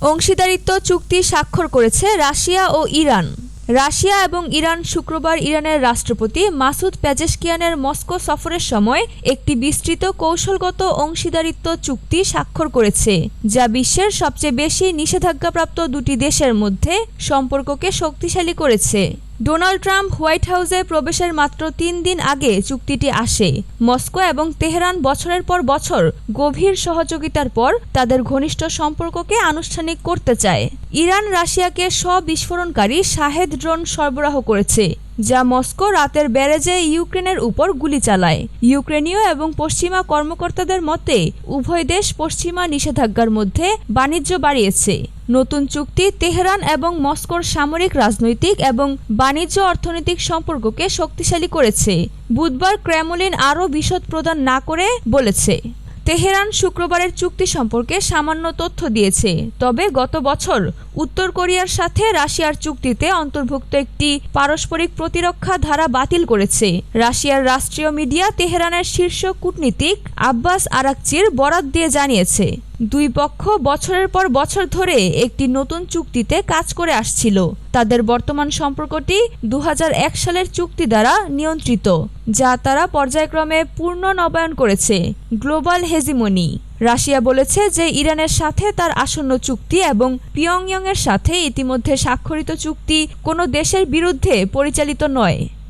অংশীদারিত্ব চুক্তি স্বাক্ষর করেছে রাশিয়া ও ইরান। রাশিয়া এবং ইরান শুক্রবার ইরানের রাষ্ট্রপতি মাসুদ পেজেশকিয়ানের মস্কো সফরের সময় একটি বিস্তৃত কৌশলগত অংশীদারিত্ব চুক্তি স্বাক্ষর করেছে, যা বিশ্বের সবচেয়ে বেশি নিষেধাজ্ঞাপ্রাপ্ত দুটি দেশের মধ্যে সম্পর্ককে শক্তিশালী করেছে। ডোনাল্ড ট্রাম্প হোয়াইট হাউসে প্রবেশের মাত্র ৩ দিন আগে চুক্তিটি আসে। মস্কো এবং তেহরান বছরের পর বছর গভীর সহযোগিতার পর তাদের ঘনিষ্ঠ সম্পর্ককে আনুষ্ঠানিক করতে চায়। ইরান রাশিয়াকে স্ব-বিস্ফোরণকারী শাহেদ ড্রোন সরবরাহ করেছে, যা মস্কো রাতের ব্যারেজে ইউক্রেনের উপর গুলি চালায়। ইউক্রেনীয় এবং পশ্চিমা কর্মকর্তাদের মতে উভয় দেশ পশ্চিমা নিষেধাজ্ঞার মধ্যে বাণিজ্য বাড়িয়েছে। নতুন চুক্তি তেহরান এবং মস্কোর সামরিক, রাজনৈতিক এবং বাণিজ্য অর্থনৈতিক সম্পর্ককে শক্তিশালী করেছে। বুধবার ক্রেমলিন আরও বিশদ প্রদান না করে বলেছে, তেহরান শুক্রবারের চুক্তি সম্পর্কে সামান্য তথ্য দিয়েছে, তবে গত বছর উত্তর কোরিয়ার সাথে রাশিয়ার চুক্তিতে অন্তর্ভুক্ত একটি পারস্পরিক প্রতিরক্ষা ধারা বাতিল করেছে। রাশিয়ার রাষ্ট্রীয় মিডিয়া তেহরানের শীর্ষ কূটনীতিক আব্বাস আরাকচির বরাত দিয়ে জানিয়েছে, দুই পক্ষ বছরের পর বছর ধরে একটি নতুন চুক্তিতে কাজ করে আসছিল। তাদের বর্তমান সম্পর্কটি ২০০১ সালের চুক্তি দ্বারা নিয়ন্ত্রিত, যা তারা পর্যায়ক্রমে পূর্ণ নবায়ন করেছে। গ্লোবাল হেজিমনি রাশিয়া বলেছে যে ইরানের সাথে তার আসন্ন চুক্তি এবং পিয়ংইয়ংয়ের সাথে ইতিমধ্যে স্বাক্ষরিত চুক্তি কোনো দেশের বিরুদ্ধে পরিচালিত নয়।